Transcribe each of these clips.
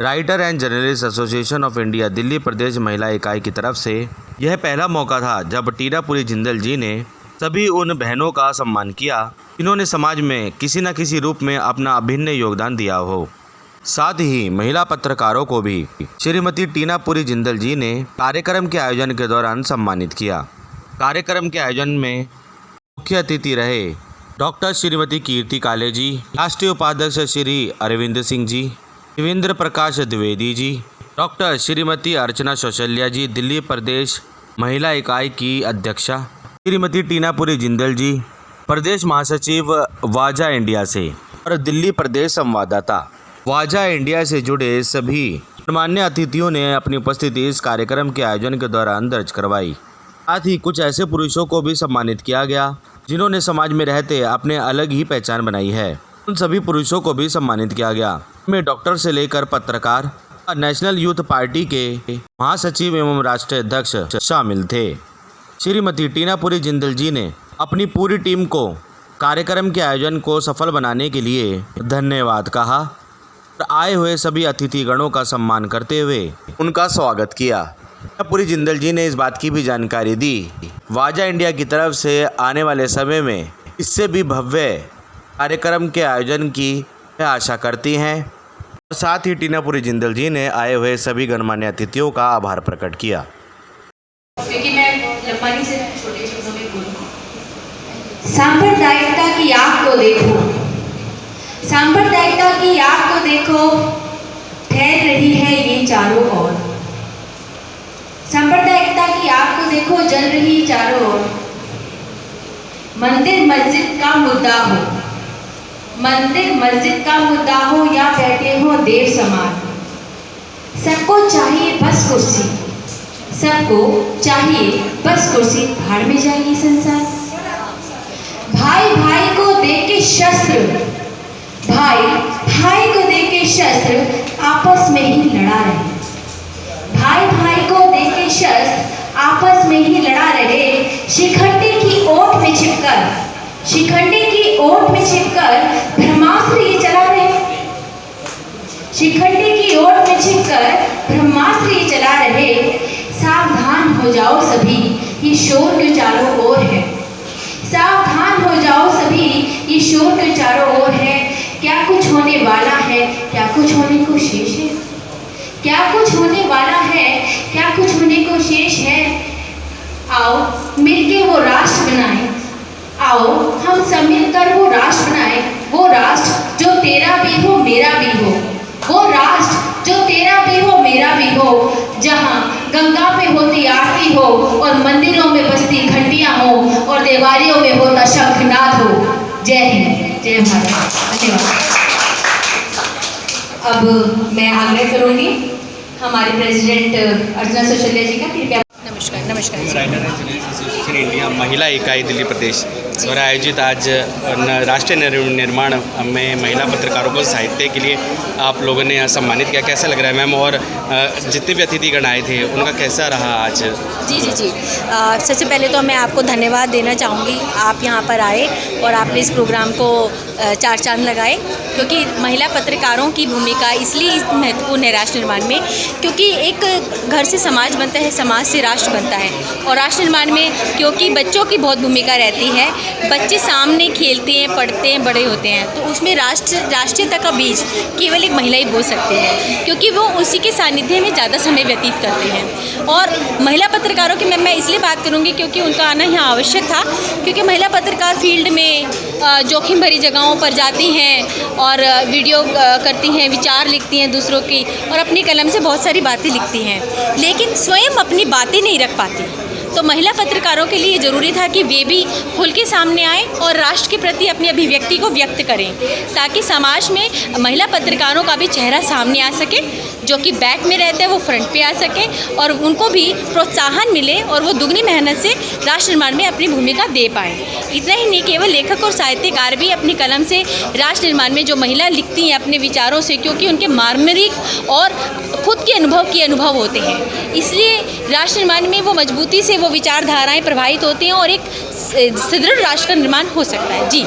Writer and journalist association of India Delhi Pradesh महिला इकाई की तरफ से यह पहला मौका था जब टीनापुरी जिंदल जी ने सभी उन बहनों का सम्मान किया जिन्होंने समाज में किसी न किसी रूप में अपना अभिन्न योगदान दिया हो। साथ ही महिला पत्रकारों को भी श्रीमती टीनापुरी जिंदल जी ने कार्यक्रम के आयोजन के दौरान सम्मानित किया। कार्यक्रम के आयोजन में मुख्य अतिथि रहे डॉक्टर श्रीमती कीर्ति काले जी, राष्ट्रीय उपाध्यक्ष श्री अरविंद सिंह जी, देवेंद्र प्रकाश द्विवेदी जी, डॉक्टर श्रीमती अर्चना शौशल्या जी, दिल्ली प्रदेश महिला इकाई की अध्यक्षा श्रीमती टीनापुरी जिंदल जी, प्रदेश महासचिव वाजा इंडिया से और दिल्ली प्रदेश संवाददाता वाजा इंडिया से जुड़े सभी गणमान्य अतिथियों ने अपनी उपस्थिति इस कार्यक्रम के आयोजन के दौरान दर्ज करवाई। साथ ही कुछ ऐसे पुरुषों को भी सम्मानित किया गया जिन्होंने समाज में रहते अपने अलग ही पहचान बनाई है। उन सभी पुरुषों को भी सम्मानित किया गया। में डॉक्टर से लेकर पत्रकार और नेशनल यूथ पार्टी के महासचिव एवं राष्ट्रीय अध्यक्ष शामिल थे। श्रीमती टीनापुरी जिंदल जी ने अपनी पूरी टीम को कार्यक्रम के आयोजन को सफल बनाने के लिए धन्यवाद कहा और आए हुए सभी अतिथिगणों का सम्मान करते हुए उनका स्वागत किया। टीनापुरी जिंदल जी ने इस बात की भी जानकारी दी वाजा इंडिया की तरफ से आने वाले समय में इससे भी भव्य कार्यक्रम के आयोजन की आशा करती हैं। और साथ ही टीनापुरी जिंदल जी ने आए हुए सभी गणमान्य अतिथियों का आभार प्रकट किया। क्योंकि मैं लंबाई से छोटे शब्दों में बोलूँ, सांप्रदायिकता की आग को देखो, सांप्रदायिकता की आग को देखो, ठहर रही है ये चारों ओर। सांप्रदायिकता की आग को देखो, जल रही चारों ओर। मंदिर मस्जिद का मुद्दा हो, मंदिर मस्जिद का मुद्दा हो या बैठे हो देव समान, सबको चाहिए बस कुर्सी, सबको चाहिए बस कुर्सी, भाड़ में जाएगी संसार। भाई भाई को दे के शस्त्र, भाई भाई को दे के शस्त्र आपस में ही लड़ा रहे, भाई भाई को दे के शस्त्र आपस में ही लड़ा रहे। शिखंडी की ओट में छिपकर, शिखंडी की ओट में छिपकर ब्रह्मास्त्र ये चला रहे, शिखंडी की ओट में छिपकर ब्रह्मास्त्र ये चला रहे। सावधान हो जाओ सभी, ये शोर के चारों ओर है, सावधान हो जाओ सभी, ये शोर के चारों ओर है। क्या कुछ होने वाला है, क्या कुछ होने को शेष है, क्या कुछ होने वाला है, क्या कुछ होने को शेष है। आओ मिलके वो राष्ट्र बनाएं, आओ हम सब मिलकर वो राष्ट्र बनाएं, वो राष्ट्र जो तेरा भी हो मेरा भी हो, वो राष्ट्र जो तेरा भी हो मेरा भी हो, जहाँ गंगा पे होती आरती हो और मंदिरों में बजती घंटियां हो और देवालयों में होता शंखनाद हो। जय हिंद, जय भारत, धन्यवाद। अब मैं आग्रह करूंगी हमारे प्रेसिडेंट अर्चना शौशल्या जी का, कृपया। नमस्कार। नमस्कार। Writer and journalist association India महिला इकाई दिल्ली प्रदेश द्वारा आयोजित आज राष्ट्रीय निर्माण में महिला पत्रकारों को साहित्य के लिए आप लोगों ने यहाँ सम्मानित किया। कैसा लग रहा है मैम, और जितने भी अतिथिगण आए थे उनका कैसा रहा आज? जी। सबसे पहले तो मैं आपको धन्यवाद देना चाहूँगी, आप यहाँ पर आए और आपने इस प्रोग्राम को चार चांद लगाए, क्योंकि महिला पत्रकारों की भूमिका इसलिए महत्वपूर्ण है राष्ट्र निर्माण में, क्योंकि एक घर से समाज बनता है, समाज से राष्ट्र बनता है। और राष्ट्र निर्माण में क्योंकि बच्चों की बहुत भूमिका रहती है, बच्चे सामने खेलते हैं, पढ़ते हैं, बड़े होते हैं, तो उसमें राष्ट्रीयता का बीज केवल एक महिला ही बो सकते हैं, क्योंकि वो उसी के सानिध्य में ज़्यादा समय व्यतीत करते हैं। और महिला पत्रकारों की मैं इसलिए बात करूँगी क्योंकि उनका आना यहाँ आवश्यक था, क्योंकि महिला पत्रकार फील्ड में जोखिम भरी जगहों पर जाती हैं और वीडियो करती हैं, विचार लिखती हैं दूसरों की, और अपनी कलम से बहुत सारी बातें लिखती हैं, लेकिन स्वयं अपनी बातें नहीं रख पाती। तो महिला पत्रकारों के लिए ज़रूरी था कि वे भी खुल के सामने आएँ और राष्ट्र के प्रति अपनी अभिव्यक्ति को व्यक्त करें, ताकि समाज में महिला पत्रकारों का भी चेहरा सामने आ सके, जो कि बैक में रहते हैं वो फ्रंट पे आ सके और उनको भी प्रोत्साहन मिले और वो दुगनी मेहनत से राष्ट्र निर्माण में अपनी भूमिका दे पाएँ। इतना ही नहीं, केवल लेखक और साहित्यकार भी अपनी कलम से राष्ट्र निर्माण में जो महिला लिखती हैं अपने विचारों से, क्योंकि उनके मार्मिक और खुद के अनुभव होते हैं, इसलिए राष्ट्र निर्माण में वो मजबूती से वो विचारधाराएं प्रभावित होती हैं और एक सुदृढ़ राष्ट्र का निर्माण हो सकता है। जी।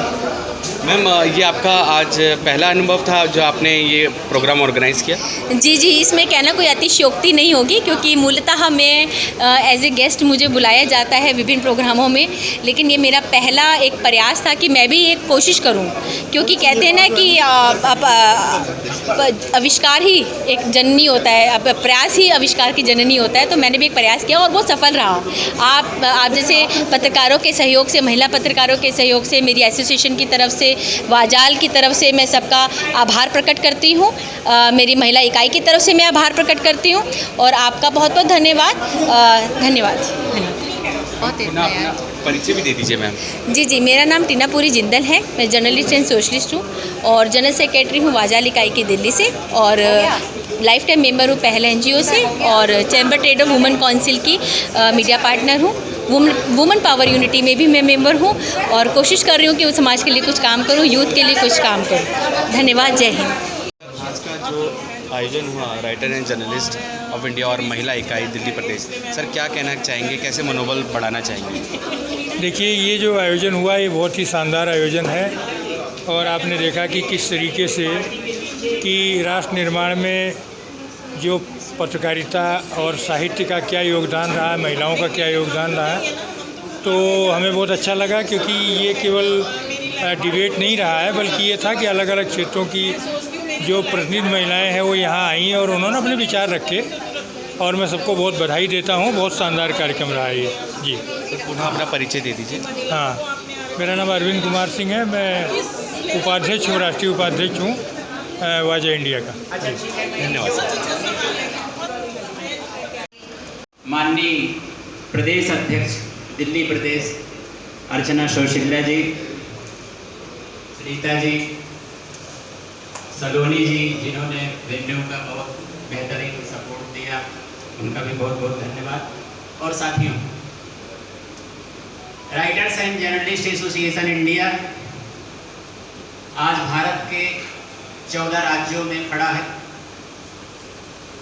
मैम ये आपका आज पहला अनुभव था जो आपने ये प्रोग्राम ऑर्गेनाइज़ किया? जी जी, इसमें कहना कोई अतिशयोक्ति नहीं होगी, क्योंकि मूलतः मैं एज ए गेस्ट मुझे बुलाया जाता है विभिन्न प्रोग्रामों में, लेकिन ये मेरा पहला एक प्रयास था कि मैं भी एक कोशिश करूं, क्योंकि कहते हैं ना कि आविष्कार ही एक जननी होता है, अब प्रयास ही आविष्कार की जननी होता है। तो मैंने भी एक प्रयास किया और वो सफल रहा। आप जैसे पत्रकारों के सहयोग से, महिला पत्रकारों के सहयोग से, मेरी एसोसिएशन की तरफ से, वाजाल की तरफ से मैं सबका आभार प्रकट करती हूँ। मेरी महिला इकाई की तरफ से मैं आभार प्रकट करती हूँ और आपका बहुत बहुत धन्यवाद। धन्यवाद। अपना परिचय भी दे दीजिए मैम। जी जी, मेरा नाम टीनापुरी जिंदल है। मैं जर्नलिस्ट एंड सोशलिस्ट हूँ और जनरल सेक्रेटरी हूँ वाजाल इकाई की दिल्ली से, और लाइफ टाइम मेंबर हूँ पहले एनजीओ से, और chamber trade off women council की मीडिया पार्टनर हूँ। वुमेन पावर यूनिटी में भी मैं मेंबर हूँ और कोशिश कर रही हूँ कि वो समाज के लिए कुछ काम करूँ, यूथ के लिए कुछ काम करूँ। धन्यवाद। जय हिंद। आज का जो आयोजन हुआ writer and journalist of India और महिला इकाई दिल्ली प्रदेश, सर क्या कहना चाहेंगे, कैसे मनोबल बढ़ाना चाहेंगे? देखिए, ये जो आयोजन हुआ ये बहुत ही शानदार आयोजन है, और आपने देखा कि किस तरीके से कि राष्ट्र निर्माण में जो पत्रकारिता और साहित्य का क्या योगदान रहा है, महिलाओं का क्या योगदान रहा है, तो हमें बहुत अच्छा लगा। क्योंकि ये केवल डिबेट नहीं रहा है, बल्कि ये था कि अलग अलग क्षेत्रों की जो प्रतिनिधि महिलाएं हैं वो यहाँ आई और उन्होंने अपने विचार रखे, और मैं सबको बहुत बधाई देता हूँ। बहुत शानदार कार्यक्रम रहा है ये। जी सर पुनः अपना परिचय दे दीजिए। हाँ, मेरा नाम अरविंद कुमार सिंह है। मैं उपाध्यक्ष हूँ, राष्ट्रीय उपाध्यक्ष हूँ वाजा इंडिया का। धन्यवाद सर। माननीय प्रदेश अध्यक्ष दिल्ली प्रदेश अर्चना शौशिल्या जी, रीता जी, सलोनी जी, जिन्होंने वेन्यू का बहुत बेहतरीन सपोर्ट दिया, उनका भी बहुत बहुत धन्यवाद। और साथियों, writers and journalist association India आज भारत के 14 राज्यों में खड़ा है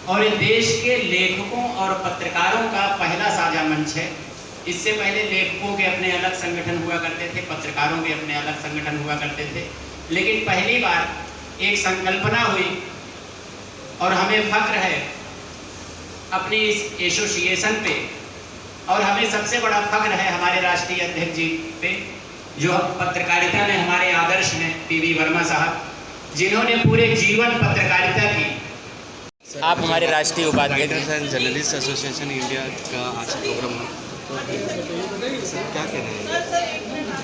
और देश के लेखकों और पत्रकारों का पहला साझा मंच है। इससे पहले लेखकों के अपने अलग संगठन हुआ करते थे, पत्रकारों के अपने अलग संगठन हुआ करते थे, लेकिन पहली बार एक संकल्पना हुई और हमें फख्र है अपनी इस एसोसिएशन पे, और हमें सबसे बड़ा फख्र है हमारे राष्ट्रीय अध्यक्ष जी पे, जो पत्रकारिता में हमारे आदर्श हैं, पीवी वर्मा साहब, जिन्होंने पूरे जीवन पत्रकारिता की। आप हमारे राष्ट्रीय उपाध्यक्ष writers and journalist association India का आज प्रोग्राम है, तो सर क्या कहना है?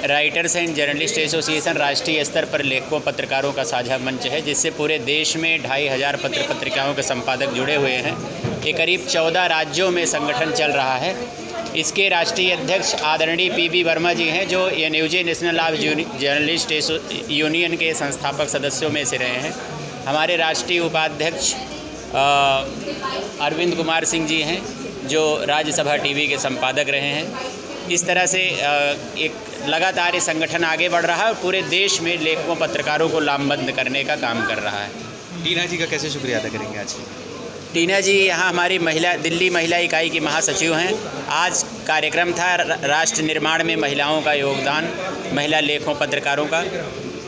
राइटर्स एंड जर्नलिस्ट एसोसिएशन राष्ट्रीय स्तर पर लेखकों पत्रकारों का साझा मंच है, जिससे पूरे देश में 2500 पत्र पत्रिकाओं के संपादक जुड़े हुए हैं। ये करीब 14 राज्यों में संगठन चल रहा है। इसके राष्ट्रीय अध्यक्ष आदरणीय पीवी वर्मा जी हैं, जो NUJ national of journalist union के संस्थापक सदस्यों में से रहे हैं। हमारे राष्ट्रीय उपाध्यक्ष अरविंद कुमार सिंह जी हैं, जो राज्यसभा टीवी के संपादक रहे हैं। इस तरह से एक लगातार ये संगठन आगे बढ़ रहा है और पूरे देश में लेखकों पत्रकारों को लामबंद करने का काम कर रहा है। टीना जी का कैसे शुक्रिया अदा करेंगे आज? टीना जी यहाँ हमारी दिल्ली महिला इकाई की महासचिव हैं। आज कार्यक्रम था राष्ट्र निर्माण में महिलाओं का योगदान, महिला लेखकों पत्रकारों का,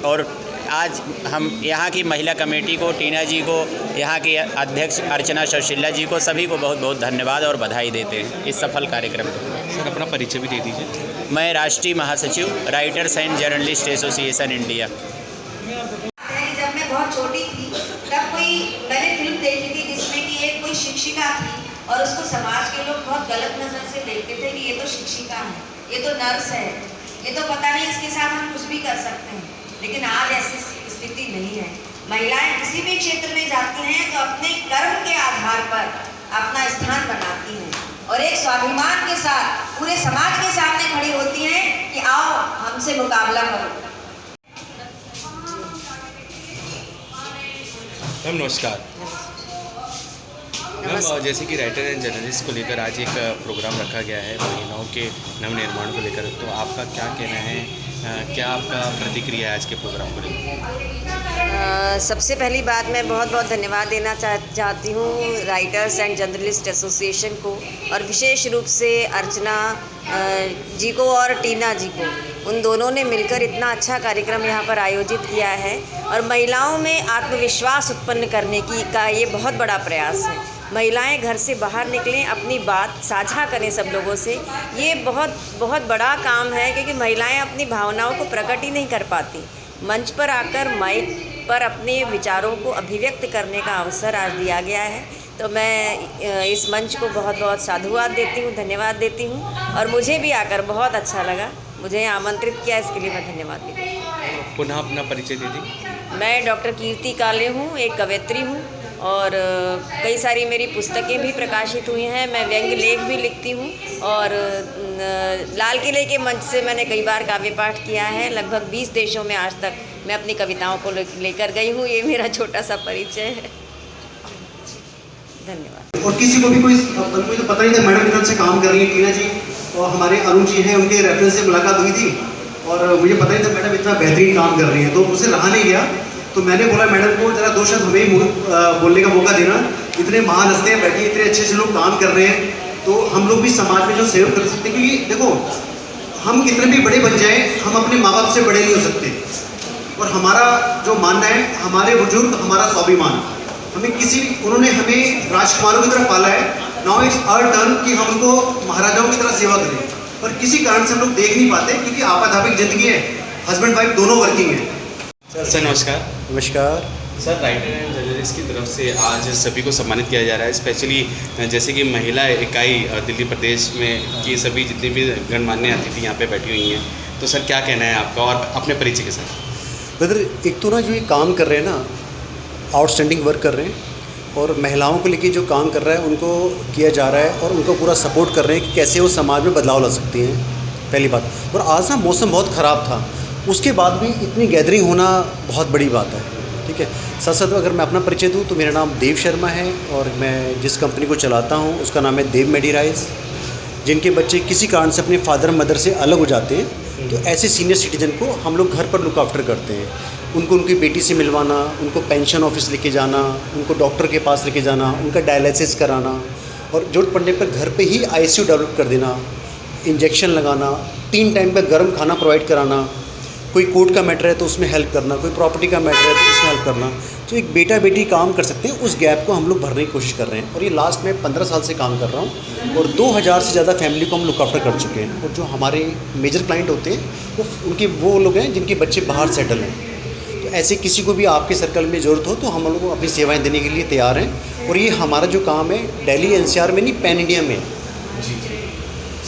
और आज हम यहाँ की महिला कमेटी को, टीना जी को, यहाँ के अध्यक्ष अर्चना शौशिल्या जी को, सभी को बहुत बहुत धन्यवाद और बधाई देते हैं इस सफल कार्यक्रम को। सर अपना परिचय भी दे दीजिए। मैं राष्ट्रीय महासचिव writers and journalist association India. जब मैं बहुत छोटी थी तब मैंने फिल्म देखी थी जिसमें कि एक कोई शिक्षिका थी और उसको समाज के लोग बहुत गलत नज़र से देखते थे कि ये तो शिक्षिका है, ये तो नर्स है, ये तो पता नहीं इसके साथ हम कुछ भी कर सकते हैं। लेकिन आज ऐसी स्थिति नहीं है। महिलाएं किसी भी क्षेत्र में जाती हैं तो अपने कर्म के आधार पर अपना स्थान बनाती हैं और एक स्वाभिमान के साथ पूरे समाज के सामने खड़ी होती हैं कि आओ हमसे मुकाबला करो। मैम नमस्कार। मैम जैसे कि राइटर एंड जर्नलिस्ट को लेकर आज एक प्रोग्राम रखा गया है महिलाओं के नवनिर्माण को लेकर, तो आपका क्या कहना है, क्या आपका प्रतिक्रिया है आज के प्रोग्राम को लेकर? सबसे पहली बात मैं बहुत बहुत धन्यवाद देना चाहती हूँ राइटर्स एंड जर्नलिस्ट एसोसिएशन को, और विशेष रूप से अर्चना जी को और टीना जी को। उन दोनों ने मिलकर इतना अच्छा कार्यक्रम यहाँ पर आयोजित किया है और महिलाओं में आत्मविश्वास उत्पन्न करने का ये बहुत बड़ा प्रयास है। महिलाएं घर से बाहर निकलें, अपनी बात साझा करें सब लोगों से। ये बहुत बहुत बड़ा काम है क्योंकि महिलाएं अपनी भावनाओं को प्रकट ही नहीं कर पाती। मंच पर आकर माइक पर अपने विचारों को अभिव्यक्त करने का अवसर आज दिया गया है, तो मैं इस मंच को बहुत बहुत साधुवाद देती हूँ, धन्यवाद देती हूँ और मुझे भी आकर बहुत अच्छा लगा। मुझे आमंत्रित किया, इसके लिए मैं धन्यवाद देती हूँ। पुनः अपना परिचय दीजिए। मैं डॉक्टर कीर्ति काले हूँ, एक कवयित्री हूँ और कई सारी मेरी पुस्तकें भी प्रकाशित हुई हैं। मैं व्यंग्य लेख भी लिखती हूँ और लाल किले के मंच से मैंने कई बार काव्य पाठ किया है। लगभग 20 देशों में आज तक मैं अपनी कविताओं को लेकर गई हूँ। ये मेरा छोटा सा परिचय है। धन्यवाद। और किसी को भी कोई मुझे तो पता नहीं था मैडम की तरफ से काम कर रही है टीना जी और हमारे अरुण जी हैं, उनके रेफरेंस से मुलाकात हुई थी और मुझे पता नहीं था मैडम इतना बेहतरीन काम कर रही है, तो मुझसे रहा नहीं गया। तो मैंने बोला मैडम को ज़रा 2 शब्द हमें ही बोलने का मौका देना। इतने महान हस्ते हैं बैठे, इतने अच्छे से लोग काम कर रहे हैं, तो हम लोग भी समाज में जो सहयोग कर सकते हैं। क्योंकि देखो हम कितने भी बड़े बन जाएँ, हम अपने माँ बाप से बड़े नहीं हो सकते। और हमारा जो मानना है, हमारे बुजुर्ग हमारा स्वाभिमान, उन्होंने हमें राजकुमारों की तरह पाला है। नाउ इट्स आवर टर्न कि हम उनको महाराजाओं की तरह सेवा करें, पर किसी कारण से हम लोग देख नहीं पाते क्योंकि आपाधापिक जिंदगी है, हस्बैंड वाइफ दोनों वर्किंग है। सर नमस्कार। नमस्कार सर, राइटर एंड जर्नलिस्ट की तरफ से आज सभी को सम्मानित किया जा रहा है, स्पेशली जैसे कि महिला इकाई दिल्ली प्रदेश में की सभी जितनी भी गणमान्य अतिथि यहाँ पे बैठी हुई हैं, तो सर क्या कहना है आपका और अपने परिचय के साथ? ब्रदर, एक तो ना जो ये काम कर रहे हैं ना, आउटस्टैंडिंग वर्क कर रहे हैं और महिलाओं को लेके जो काम कर रहा है उनको किया जा रहा है और उनको पूरा सपोर्ट कर रहे हैं कि कैसे वो समाज में बदलाव ला सकती हैं, पहली बात। और आज ना मौसम बहुत ख़राब था, उसके बाद भी इतनी गैदरिंग होना बहुत बड़ी बात है, ठीक है। साथ साथ अगर मैं अपना परिचय दूँ तो मेरा नाम देव शर्मा है और मैं जिस कंपनी को चलाता हूँ उसका नाम है देव मेडिराइज। जिनके बच्चे किसी कारण से अपने फादर मदर से अलग हो जाते हैं, तो ऐसे सीनियर सिटीजन को हम लोग घर पर लुक आफ्टर करते हैं। उनको उनकी बेटी से मिलवाना, उनको पेंशन ऑफिस लेके जाना, उनको डॉक्टर के पास लेके जाना, उनका डायलिसिस कराना और जरूरत पड़ने पर घर पे ही आईसीयू डेवलप कर देना, इंजेक्शन लगाना, 3 टाइम का गर्म खाना प्रोवाइड कराना, कोई कोर्ट का मैटर है तो उसमें हेल्प करना, कोई प्रॉपर्टी का मैटर है तो उसमें हेल्प करना। तो एक बेटा बेटी काम कर सकते हैं, उस गैप को हम लोग भरने की कोशिश कर रहे हैं। और ये लास्ट में 15 साल से काम कर रहा हूँ और 2000 से ज़्यादा फैमिली को हम लुक आफ्टर कर चुके हैं। और जो हमारे मेजर क्लाइंट होते हैं वो लोग हैं जिनके बच्चे बाहर सेटल हैं। तो ऐसे किसी को भी आपके सर्कल में ज़रूरत हो तो हम लोग अपनी सेवाएं देने के लिए तैयार हैं। और ये हमारा जो काम है दिल्ली एनसीआर में नहीं, पैन इंडिया में है। जी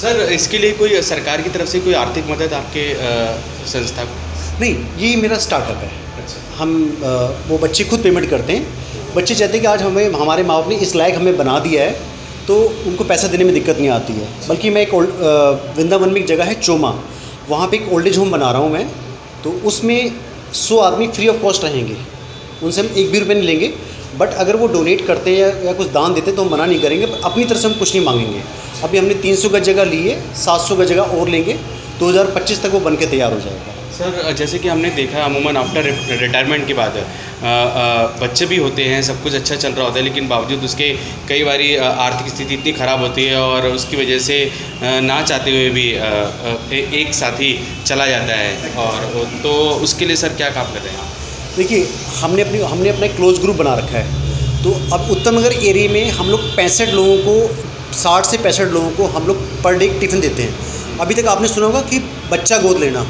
सर, इसके लिए कोई सरकार की तरफ से कोई आर्थिक मदद आपके संस्था को? नहीं, ये मेरा स्टार्टअप है। अच्छा। हम वो बच्चे खुद पेमेंट करते हैं। बच्चे चाहते हैं कि आज हमारे माँ बाप ने इस लायक हमें बना दिया है तो उनको पैसा देने में दिक्कत नहीं आती है। बल्कि मैं एक वृंदावन में एक जगह है चोमा, वहाँ पे एक ओल्ड एज होम बना रहा हूँ मैं। तो उसमें 100 आदमी फ्री ऑफ कॉस्ट रहेंगे, उनसे हम 1 भी रुपये नहीं लेंगे। बट अगर वो डोनेट करते हैं या कुछ दान देते हैं तो हम मना नहीं करेंगे, अपनी तरफ से हम कुछ नहीं मांगेंगे। अभी हमने 300 गज जगह ली है, 700 गज जगह और लेंगे, 2025 तक वो बन के तैयार हो जाएगा। सर, जैसे कि हमने देखा अमूमन आफ्टर रिटायरमेंट के बाद बच्चे भी होते हैं, सब कुछ अच्छा चल रहा होता है, लेकिन बावजूद उसके कई बारी आर्थिक स्थिति इतनी ख़राब होती है और उसकी वजह से ना चाहते हुए भी एक साथी चला जाता है। और तो उसके लिए सर क्या काम कर रहे हैं? देखिए, हमने अपना एक क्लोज ग्रुप बना रखा है। तो अब उत्तम नगर एरिया में हम लोग 65 लोगों को, 60 से 65 लोगों को हम लोग पर डे टिफ़िन देते हैं। अभी तक आपने सुना होगा कि बच्चा गोद लेना,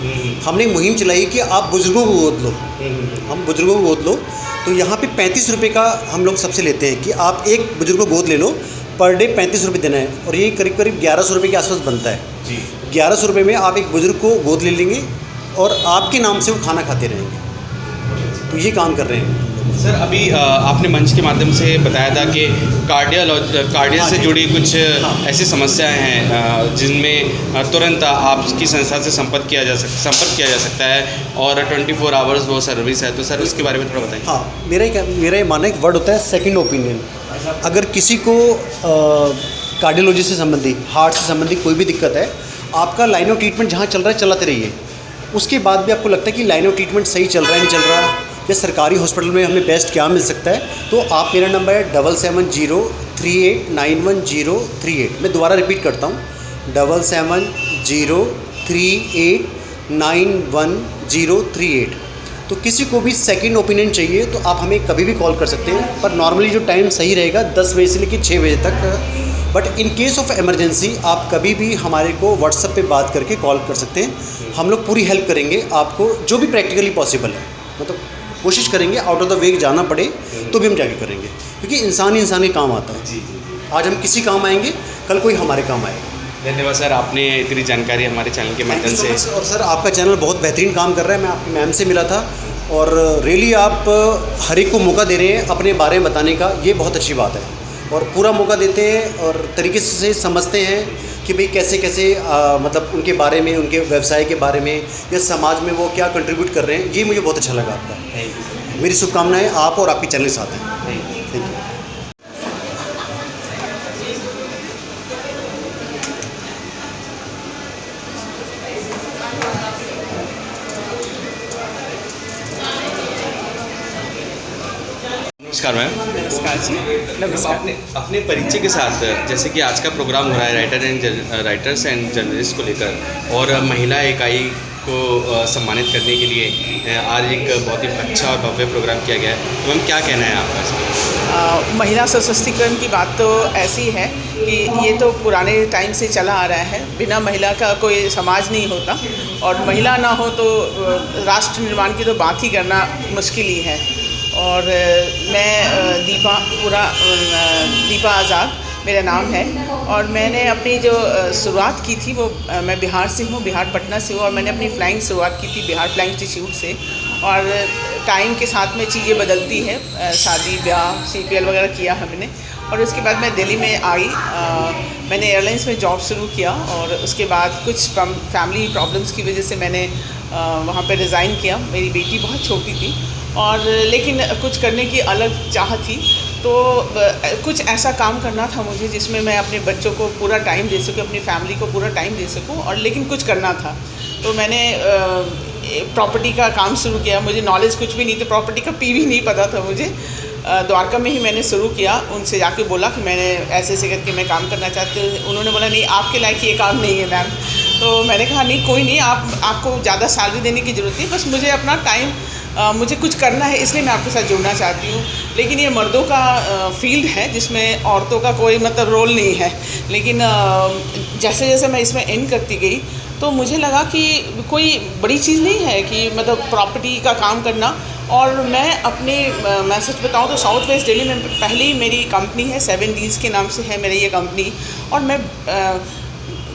हमने एक मुहिम चलाई कि आप बुज़ुर्गों को गोद लो, हम बुज़ुर्गों को गोद लो। तो यहाँ पे 35 रुपये का हम लोग सबसे लेते हैं कि आप एक बुज़ुर्ग को गोद ले लो, पर डे 35 रुपये देना है। और ये करीब करीब 1100 रुपये के आसपास बनता है जी। 1100 रुपये में आप एक बुज़ुर्ग को गोद ले लेंगे और आपके नाम से वो खाना खाते रहेंगे। तो ये काम कर रहे हैं सर। अभी आपने मंच के माध्यम से बताया था कि कार्डिया से जुड़ी कुछ ऐसी समस्याएं हैं जिनमें तुरंत आपकी संस्था से संपर्क किया जा सकता है और 24 आवर्स वो सर्विस है। तो सर उसके बारे में थोड़ा बताइए। हाँ, मेरा ये मानना है, एक वर्ड होता है सेकंड ओपिनियन। अगर किसी को कार्डियोलॉजी से संबंधी, हार्ट से संबंधी कोई भी दिक्कत है, आपका लाइन ऑफ ट्रीटमेंट जहाँ चल रहा है चलाते रहिए। उसके बाद भी आपको लगता है कि लाइन ऑफ ट्रीटमेंट सही चल रहा है, नहीं चल रहा है, या सरकारी हॉस्पिटल में हमें बेस्ट क्या मिल सकता है, तो आप, मेरा नंबर है 7703891038। मैं दोबारा रिपीट करता हूँ, 770389 919038। तो किसी को भी सेकंड ओपिनियन चाहिए तो आप हमें कभी भी कॉल कर सकते हैं, पर नॉर्मली जो टाइम सही रहेगा 10 बजे से लेकर 6 बजे तक। But in case of emergency आप कभी भी हमारे को व्हाट्सएप पे बात करके कॉल कर सकते हैं। हम लोग पूरी हेल्प करेंगे आपको, जो भी प्रैक्टिकली पॉसिबल है। मतलब कोशिश करेंगे, आउट ऑफ द वे जाना पड़े तो भी हम जाके करेंगे, क्योंकि इंसान ही इंसान के काम आता है। आज हम किसी काम आएंगे, कल कोई हमारे काम आएगा। धन्यवाद सर, आपने इतनी जानकारी हमारे चैनल के माध्यम से। और सर आपका चैनल बहुत बेहतरीन काम कर रहा है। मैं आपकी मैम से मिला था और रियली आप हर एक को मौका दे रहे हैं अपने बारे में बताने का, ये बहुत अच्छी बात है। और पूरा मौका देते हैं और तरीके से समझते हैं कि भाई कैसे कैसे मतलब उनके बारे में, उनके व्यवसाय के बारे में या समाज में वो क्या कंट्रीब्यूट कर रहे हैं। ये मुझे बहुत अच्छा लगा आपका। मेरी शुभकामनाएं आप और आपके चैनल के साथ हैं। Thank you. नमस्कार मैम। नमस्कार जी। नमस्कार। अपने परिचय के साथ, जैसे कि आज का प्रोग्राम हो रहा है राइटर्स एंड जर्नलिस्ट को लेकर, और महिला इकाई को सम्मानित करने के लिए आज एक बहुत ही अच्छा और भव्य प्रोग्राम किया गया है, तो मैम क्या कहना है आपका इसमें? महिला सशक्तिकरण की बात तो ऐसी है कि ये तो पुराने टाइम से चला आ रहा है। बिना महिला का कोई समाज नहीं होता, और महिला ना हो तो राष्ट्र निर्माण की तो बात ही करना मुश्किल ही है। और मैं दीपा आज़ाद मेरा नाम है, और मैंने अपनी जो शुरुआत की थी वो मैं बिहार से हूँ, बिहार पटना से हूँ। और मैंने अपनी फ्लाइंग शुरुआत की थी बिहार फ्लाइंग इंस्टीट्यूट से। और टाइम के साथ में चीज़ें बदलती है, शादी ब्याह CPL वगैरह किया हमने। और उसके बाद मैं दिल्ली में आई, मैंने एयरलाइंस में जॉब शुरू किया, और उसके बाद कुछ फैमिली प्रॉब्लम्स की वजह से मैंने वहाँ पे रिज़ाइन किया। मेरी बेटी बहुत छोटी थी, और लेकिन कुछ करने की अलग चाह थी, तो कुछ ऐसा काम करना था मुझे जिसमें मैं अपने बच्चों को पूरा टाइम दे सकूँ, अपनी फैमिली को पूरा टाइम दे सकूँ, और लेकिन कुछ करना था। तो मैंने प्रॉपर्टी का काम शुरू किया। मुझे नॉलेज कुछ भी नहीं थी, प्रॉपर्टी का P भी नहीं पता था मुझे। द्वारका में ही मैंने शुरू किया। उनसे जाके बोला कि मैंने ऐसे ऐसे करके मैं काम करना चाहती हूँ। उन्होंने बोला नहीं, आपके लायक ये काम नहीं है मैम। तो मैंने कहा नहीं, कोई नहीं, आपको ज़्यादा सैलरी देने की ज़रूरत नहीं, बस मुझे अपना टाइम मुझे कुछ करना है, इसलिए मैं आपके साथ जुड़ना चाहती हूँ। लेकिन ये मर्दों का फील्ड है जिसमें औरतों का कोई मतलब रोल नहीं है। लेकिन जैसे जैसे मैं इसमें एंड करती गई तो मुझे लगा कि कोई बड़ी चीज़ नहीं है कि मतलब प्रॉपर्टी का काम करना। और मैं सच बताऊँ तो साउथ वेस्ट दिल्ली में पहली मेरी कंपनी है, 7 Ds के नाम से है मेरी ये कंपनी। और मैं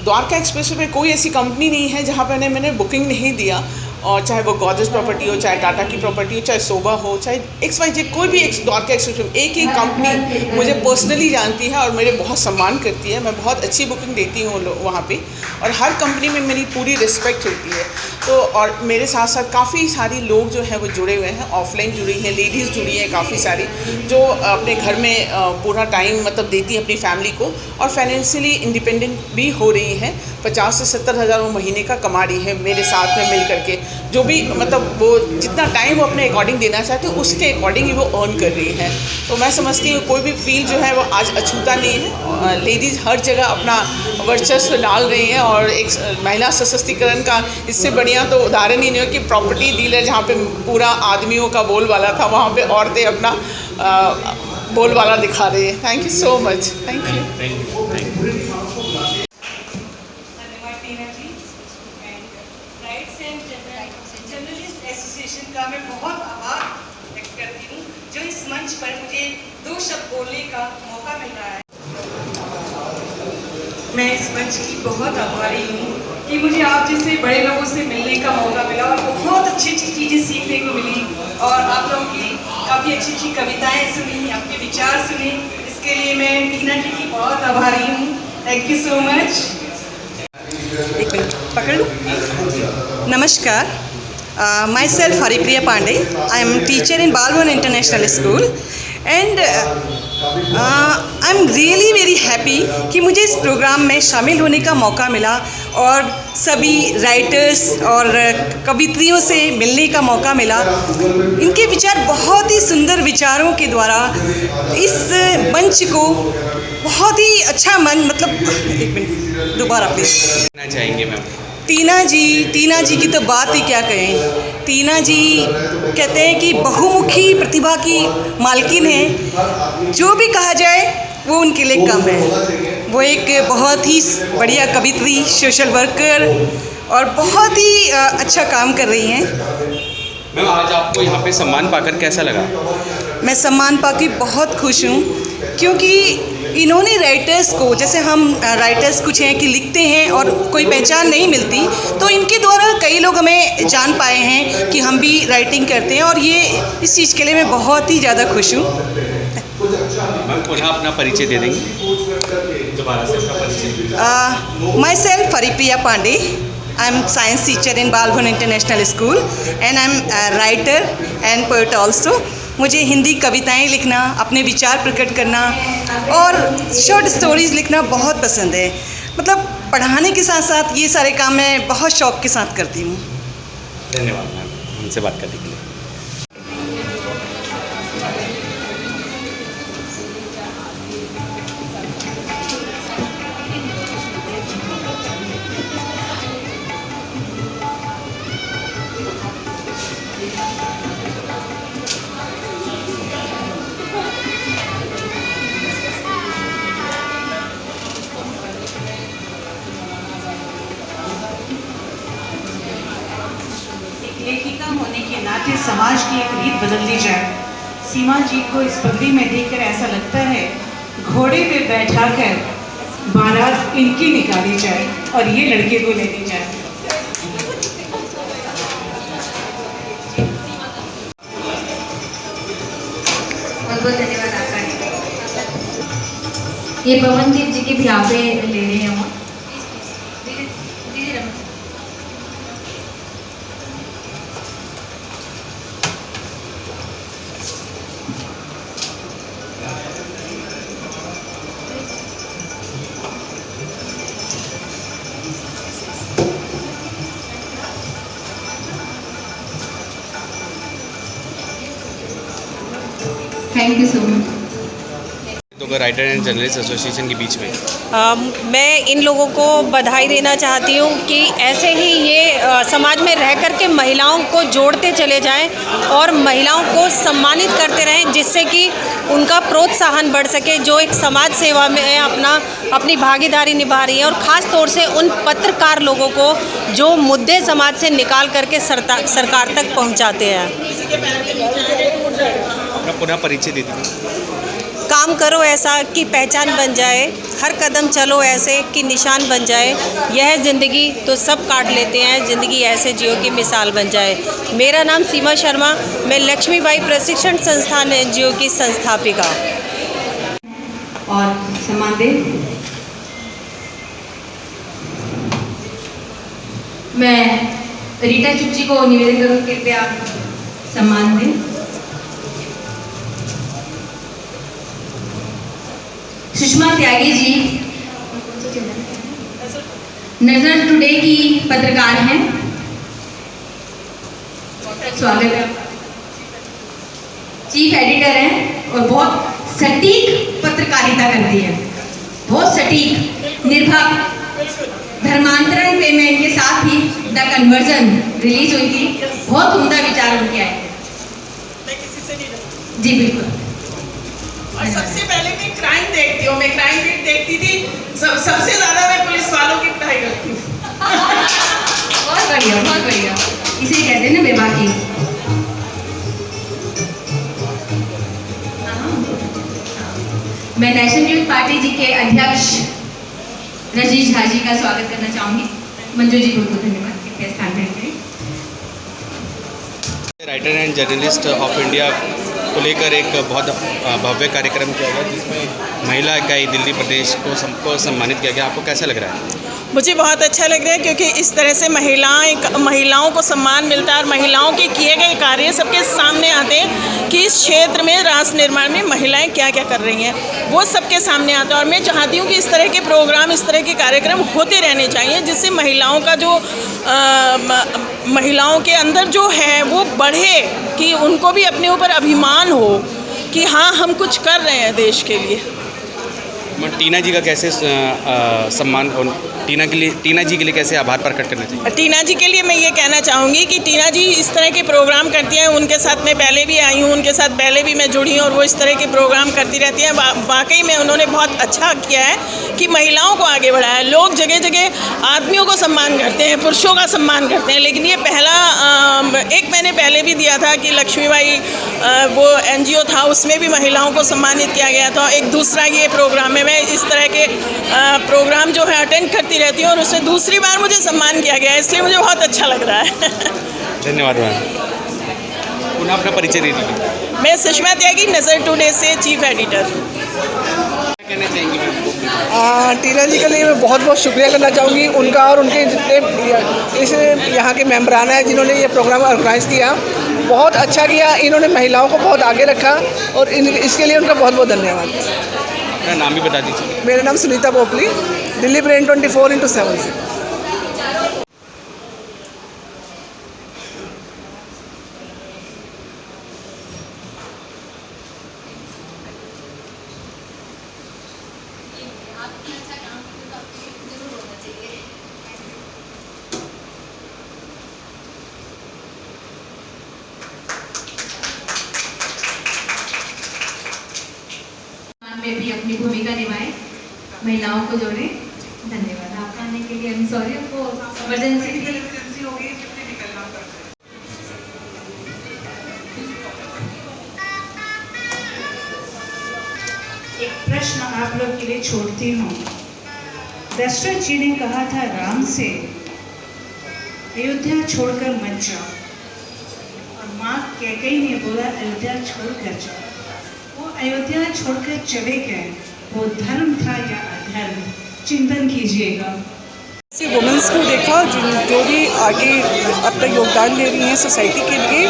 द्वारका एक्सप्रेस पे कोई ऐसी कंपनी नहीं है जहाँ पर मैंने बुकिंग नहीं दिया। और चाहे वो गॉर्जियस प्रॉपर्टी हो, चाहे टाटा की प्रॉपर्टी हो, चाहे शोभा हो, चाहे XYZ, कोई भी द्वारका एक्सप्रेस, एक ही कंपनी मुझे पर्सनली जानती है और मेरे बहुत सम्मान करती है। मैं बहुत अच्छी बुकिंग देती हूँ वहाँ पे, और हर कंपनी में मेरी पूरी रिस्पेक्ट होती है। तो और मेरे साथ साथ काफ़ी सारी लोग जो हैं वो जुड़े हुए हैं, ऑफलाइन जुड़ी हैं, लेडीज़ जुड़ी हैं काफ़ी सारी, जो अपने घर में पूरा टाइम मतलब देती हैं अपनी फैमिली को, और फाइनेंशियली इंडिपेंडेंट भी हो रही हैं। 50 से 70 हज़ार वो महीने का कमा रही है मेरे साथ में मिल करके। जो भी मतलब वो जितना टाइम वो अपने अकॉर्डिंग देना चाहते हैं उसके अकॉर्डिंग ही वो अर्न कर रही है। तो मैं समझती हूँ कोई भी फील्ड जो है वो आज अछूता नहीं है। लेडीज़ हर जगह अपना वर्चस्व डाल रही हैं, और एक महिला सशक्तिकरण का इससे बढ़िया तो उदाहरण ही नहीं हो कि प्रॉपर्टी डीलर जहाँ पे पूरा आदमियों का बोलबाला था, वहाँ पे औरतें अपना बोलबाला दिखा रही है। Thank you so much. Thank you. Association का मैं बहुत आभार व्यक्त करती हूँ जो इस मंच पर मुझे 2 शब्द बोलने का मौका मिल रहा है। मैं इस मंच की बहुत आभारी हूँ कि मुझे आप जैसे बड़े लोगों से मिलने का मौका मिला, और बहुत अच्छी अच्छी चीज़ें सीखने को मिली, और आप लोगों की काफ़ी अच्छी अच्छी कविताएँ सुनी, आपके विचार सुने। इसके लिए मैं टीना जी की बहुत आभारी हूँ। Thank you so much. एक मिनट पकड़ लो। नमस्कार, myself Haripriya Pandey. I am teacher in Balwan International School, and I'm really very happy कि मुझे इस प्रोग्राम में शामिल होने का मौका मिला, और सभी राइटर्स और कवित्रियों से मिलने का मौका मिला। इनके विचार बहुत ही सुंदर विचारों के द्वारा इस मंच को बहुत ही अच्छा मन, मतलब एक मिनट दोबारा प्लीज़ चाहेंगे मैम। टीना जी की तो बात ही क्या कहें। टीना जी कहते हैं कि बहुमुखी प्रतिभा की मालकिन है, जो भी कहा जाए वो उनके लिए कम है। वो एक बहुत ही बढ़िया कवित्री, सोशल वर्कर और बहुत ही अच्छा काम कर रही हैं। मैम, आज आपको यहाँ पे सम्मान पाकर कैसा लगा? मैं सम्मान पाकर बहुत खुश हूँ, क्योंकि इन्होंने राइटर्स को, जैसे हम राइटर्स कुछ हैं कि लिखते हैं और कोई पहचान नहीं मिलती, तो इनके द्वारा कई लोग हमें जान पाए हैं कि हम भी राइटिंग करते हैं, और ये इस चीज़ के लिए मैं बहुत ही ज़्यादा खुश हूँ। मैम, पुनः अपना परिचय दे देंगे दोबारा से अपना परिचय? Myself Haripriya Pandey, I am science teacher in Balbhavan international school and I am writer and poet also. मुझे हिंदी कविताएं लिखना, अपने विचार प्रकट करना और शॉर्ट स्टोरीज़ लिखना बहुत पसंद है। मतलब पढ़ाने के साथ साथ ये सारे काम मैं बहुत शौक़ के साथ करती हूँ। धन्यवाद मैम हमसे बात करने के लिए। लेखिका होने के नाते समाज की एक रीत बदल दी जाए। सीमा जी को इस पगड़ी में देखकर ऐसा लगता है घोड़े पे बैठाकर बारात इनकी निकाली जाए और ये लड़के को ले दी जाए। बहुत बहुत धन्यवाद आपका। ये पवनदीप जी की भी यहाँ पे ले रहे हैं हम। Thank you so much. तो राइटर एंड जर्नलिस्ट एसोसिएशन के बीच में मैं इन लोगों को बधाई देना चाहती हूँ कि ऐसे ही ये समाज में रह कर के महिलाओं को जोड़ते चले जाएं और महिलाओं को सम्मानित करते रहें, जिससे कि उनका प्रोत्साहन बढ़ सके, जो एक समाज सेवा में अपनी भागीदारी निभा रही है। और ख़ास तौर से उन पत्रकार लोगों को जो मुद्दे समाज से निकाल करके सरकार तक पहुँचाते हैं। अपना पुनः परिचय दे दीजिए। काम करो ऐसा कि पहचान बन जाए, हर कदम चलो ऐसे कि निशान बन जाए। यह ज़िंदगी तो सब काट लेते हैं, ज़िंदगी ऐसे जियो की मिसाल बन जाए। मेरा नाम सीमा शर्मा, मैं लक्ष्मीबाई प्रशिक्षण संस्थान NGO की संस्थापिका। और सम्मान दे। मैं रीटा चुप जी को निवेदन करूँ, कृपया सम्मान दें। सुषमा त्यागी जी नजर टुडे की पत्रकार हैं, स्वागत है। चीफ एडिटर हैं और बहुत सटीक पत्रकारिता करती है, बहुत सटीक, निर्भक। धर्मांतरण पे मैं इनके साथ ही द कन्वर्जन रिलीज हुई थी, बहुत उम्दा विचार उनके आए। जी बिल्कुल। और सबसे पहले मैं क्राइम देखती हूँ, मैं क्राइम बीट देखती थी, सबसे ज़्यादा मैं पुलिस वालों की पढ़ाई करती हूँ। बहुत बढ़िया, बहुत बढ़िया। इसे कहते हैं ना बेबाकी। मैं नेशनल यूथ पार्टी जी के अध्यक्ष रजीश झा जी का स्वागत करना चाहूँगी। मंजू जी बहुत बहुत धन्यवाद, कृपया स्थान ग्रहण करें। Writer and journalist of India को लेकर एक बहुत भव्य कार्यक्रम किया गया, जिसमें महिला इकाई दिल्ली प्रदेश को सबको सम्मानित किया गया। आपको कैसा लग रहा है? मुझे बहुत अच्छा लग रहा है, क्योंकि इस तरह से महिलाओं को सम्मान मिलता है और महिलाओं के किए गए कार्य सबके सामने आते हैं कि इस क्षेत्र में राष्ट्र निर्माण में महिलाएं क्या क्या कर रही हैं, वो सबके सामने आता है। और मैं चाहती हूँ कि इस तरह के प्रोग्राम, इस तरह के कार्यक्रम होते रहने चाहिए, जिससे महिलाओं का जो महिलाओं के अंदर जो है वो बढ़े, कि उनको भी अपने ऊपर अभिमान हो कि हाँ, हम कुछ कर रहे हैं देश के लिए। टीना जी का कैसे सम्मान और टीना जी के लिए कैसे आभार प्रकट करना चाहिए? टीना जी के लिए मैं ये कहना चाहूँगी कि टीना जी इस तरह के प्रोग्राम करती हैं, उनके साथ मैं पहले भी आई हूँ, उनके साथ पहले भी मैं जुड़ी हूँ और वो इस तरह के प्रोग्राम करती रहती हैं। वाकई में उन्होंने बहुत अच्छा किया है कि महिलाओं को आगे बढ़ाया। लोग जगह जगह आदमियों को सम्मान करते हैं, पुरुषों का सम्मान करते हैं, लेकिन ये पहला एक मैंने पहले भी दिया था कि लक्ष्मीबाई वो NGO था, उसमें भी महिलाओं को सम्मानित किया गया था। एक दूसरा ये प्रोग्राम है, मैं इस तरह के प्रोग्राम जो है अटेंड करती रहती हूँ और उसमें दूसरी बार मुझे सम्मान किया गया है, इसलिए मुझे बहुत अच्छा लग रहा है। धन्यवाद मैम। पुनः अपना परिचय दे दीजिए। मैं सुषमा त्यागी, नज़र टुडे से चीफ एडिटर। क्या कहना चाहेंगी मैम? टीना जी के लिए मैं बहुत बहुत शुक्रिया करना चाहूँगी, उनका और उनके जितने इस यहाँ के मेम्बरान हैं जिन्होंने ये प्रोग्राम ऑर्गेनाइज़ किया। बहुत अच्छा किया, इन्होंने महिलाओं को बहुत आगे रखा और इसके लिए उनका बहुत बहुत धन्यवाद। अपना नाम भी बता दीजिए। मेरा नाम सुनीता पोपली, दिल्ली ब्रेन 24/7 से। में भी अपनी भूमिका निभाएं, महिलाओं को जोड़ें। धन्यवाद। आपका आने के लिए सॉरी, आपको इमरजेंसी हो गई। एक प्रश्न आप लोग के लिए छोड़ती हूँ। दशरथ जी ने कहा था राम से, अयोध्या छोड़कर मत जाओ, और माँ कैकेयी ने बोला अयोध्या छोड़कर जाओ। वो अयोध्या छोड़कर चले गए, वो धर्म था या अधर्म, चिंतन कीजिएगा। वुमेंस को देखा जो भी आगे अपना योगदान दे रही हैं सोसाइटी के लिए,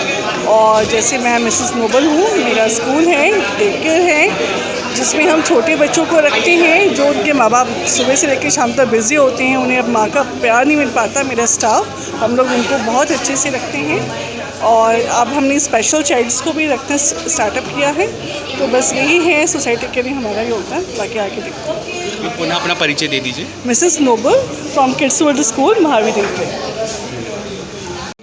और जैसे मैं मिसेस नोबल हूँ, मेरा स्कूल है, डे केयर है, जिसमें हम छोटे बच्चों को रखते हैं जो उनके माँ बाप सुबह से लेकर शाम तक बिज़ी होते हैं, उन्हें अब माँ का प्यार नहीं मिल पाता। मेरा स्टाफ, हम लोग उनको बहुत अच्छे से रखते हैं और अब हमने स्पेशल चाइल्ड्स को भी रखना स्टार्टअप किया है। तो बस यही है सोसाइटी के लिए हमारा योगदान। बाकी आगे देखते हैं। पुनः अपना परिचय दे दीजिए। Mrs Noble from kids world school, Mahavir.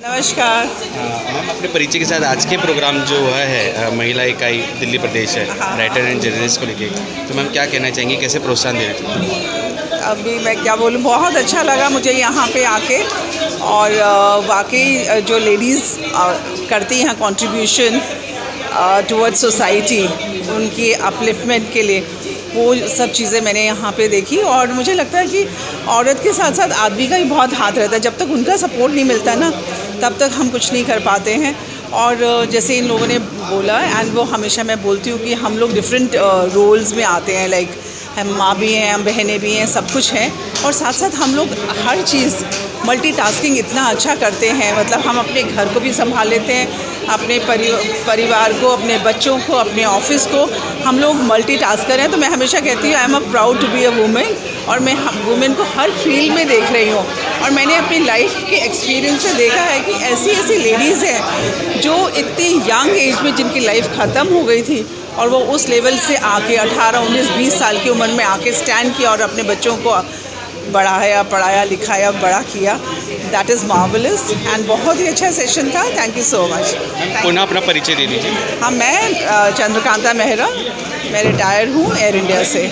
नमस्कार मैम, अपने परिचय के साथ आज के प्रोग्राम जो है महिला इकाई दिल्ली प्रदेश है, राइटर एंड जर्नलिस्ट को लेके, तो मैम क्या कहना चाहेंगी, कैसे प्रोत्साहन देना चाहिए? अभी मैं क्या बोलूँ, बहुत अच्छा लगा मुझे यहाँ पे आके, और वाकई जो लेडीज़ करती हैं कंट्रीब्यूशन टुवर्ड्स सोसाइटी, उनकी अपलिफ्टमेंट के लिए, वो सब चीज़ें मैंने यहाँ पे देखी। और मुझे लगता है कि औरत के साथ साथ आदमी का भी बहुत हाथ रहता है। जब तक उनका सपोर्ट नहीं मिलता ना, तब तक हम कुछ नहीं कर पाते हैं। और जैसे इन लोगों ने बोला, एंड वो हमेशा मैं बोलती हूँ कि हम लोग डिफरेंट रोल्स में आते हैं, लाइक हम माँ भी हैं, हम बहनें भी हैं, सब कुछ हैं, और साथ साथ हम लोग हर चीज़ मल्टीटास्किंग इतना अच्छा करते हैं। मतलब हम अपने घर को भी संभाल लेते हैं, अपने परिवार को, अपने बच्चों को, अपने ऑफिस को, हम लोग मल्टीटास्कर हैं। तो मैं हमेशा कहती हूँ I am proud to be a women, और मैं वुमेन को हर फील्ड में देख रही हूँ। और मैंने अपनी लाइफ के एक्सपीरियंस से देखा है कि ऐसी ऐसी लेडीज़ हैं जो इतनी यंग एज में जिनकी लाइफ ख़त्म हो गई थी, और वो उस लेवल से आके 18, 19, 20 साल की उम्र में आके स्टैंड किया और अपने बच्चों को बढ़ाया, पढ़ाया, लिखाया, बड़ा किया। दैट इज़ मार्वलस, एंड बहुत ही अच्छा सेशन था। Thank you so much. पुनः अपना परिचय दे दीजिए। हाँ, मैं चंद्रकांता मेहरा, मैं रिटायर हूँ एयर इंडिया से।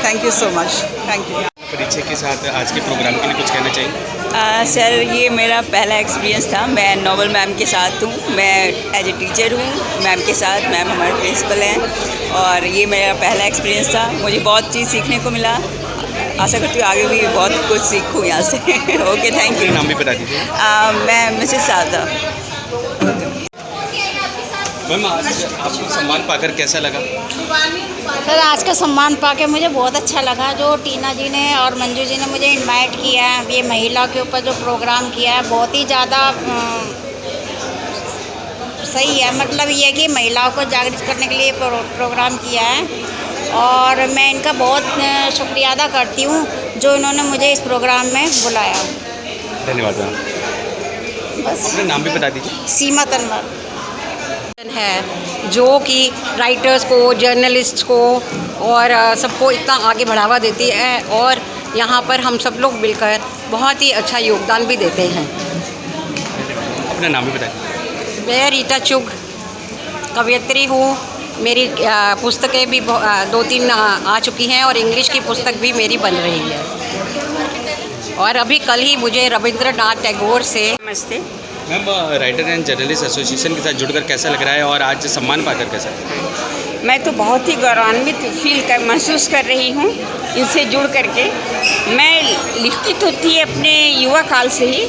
Thank you so much. Thank you. परिचय के साथ आज के प्रोग्राम के लिए कुछ कहना चाहिए? सर, ये मेरा पहला एक्सपीरियंस था। मैं नोबल मैम के साथ हूँ, मैं एज ए टीचर हूँ मैम के साथ। मैम हमारे प्रिंसिपल हैं, और ये मेरा पहला एक्सपीरियंस था। मुझे बहुत चीज़ सीखने को मिला। आशा करती हूँ आगे भी बहुत कुछ सीखूँ यहाँ से। Okay, thank you. नाम भी बता दीजिए। मैं मिसेस सादा। मैम, आज आपको सम्मान पाकर कैसा लगा? सर, आज का सम्मान पाके मुझे बहुत अच्छा लगा। जो टीना जी ने और मंजू जी ने मुझे इनवाइट किया है, ये महिला के ऊपर जो प्रोग्राम किया है, बहुत ही ज़्यादा सही है। मतलब ये कि महिलाओं को जागृत करने के लिए प्रोग्राम किया है, और मैं इनका बहुत शुक्रिया अदा करती हूँ जो इन्होंने मुझे इस प्रोग्राम में बुलाया। धन्यवाद मैम। बस। अपना नाम भी बता दीजिए। सीमा तनवर। है जो कि राइटर्स को, जर्नलिस्ट को और सबको इतना आगे बढ़ावा देती है और यहाँ पर हम सब लोग मिलकर बहुत ही अच्छा योगदान भी देते हैं। अपना नाम भी बताइए। मैं रीटा चुग कवयित्री हूँ। मेरी पुस्तकें भी 2-3 आ चुकी हैं और इंग्लिश की पुस्तक भी मेरी बन रही है। और अभी कल ही मुझे रविंद्रनाथ टैगोर से नमस्ते ma'am, writer and journalist association के साथ जुड़कर कैसा लग रहा है और आज सम्मान पाकर कैसा? मैं तो बहुत ही गौरवान्वित महसूस कर रही हूँ इनसे जुड़ करके। मैं लिखती तो थी अपने युवा काल से ही,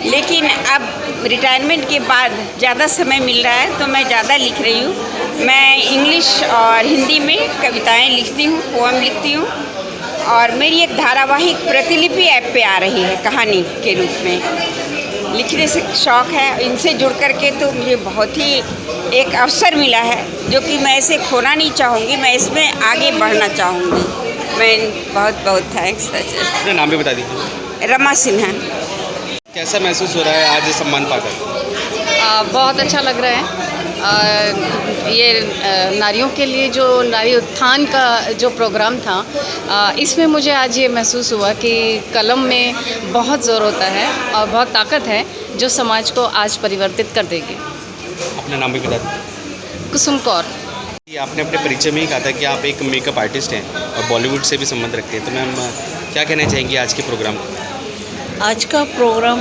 लेकिन अब रिटायरमेंट के बाद ज़्यादा समय मिल रहा है तो मैं ज़्यादा लिख रही हूँ। मैं इंग्लिश और हिंदी में कविताएं लिखती हूँ, पोएम लिखती हूँ और मेरी एक धारावाहिक प्रतिलिपि ऐप पे आ रही है कहानी के रूप में। लिखने से शौक़ है, इनसे जुड़ कर के तो मुझे बहुत ही एक अवसर मिला है जो कि मैं इसे खोना नहीं चाहूँगी, मैं इसमें आगे बढ़ना चाहूँगी। मैं बहुत बहुत थैंक्स। अपना नाम भी बता दीजिए। रमा सिन्हा। कैसा महसूस हो रहा है आज सम्मान पाकर? बहुत अच्छा लग रहा है। ये नारियों के लिए जो नारी उत्थान का जो प्रोग्राम था, इसमें मुझे आज ये महसूस हुआ कि कलम में बहुत ज़ोर होता है और बहुत ताकत है जो समाज को आज परिवर्तित कर देगी। अपना नाम भी बता दीजिए। कुसुम कौर। आपने अपने परिचय में ही कहा था कि आप एक मेकअप आर्टिस्ट हैं और बॉलीवुड से भी संबंध रखते हैं, तो मैम क्या कहना चाहेंगी आज के प्रोग्राम को? आज का प्रोग्राम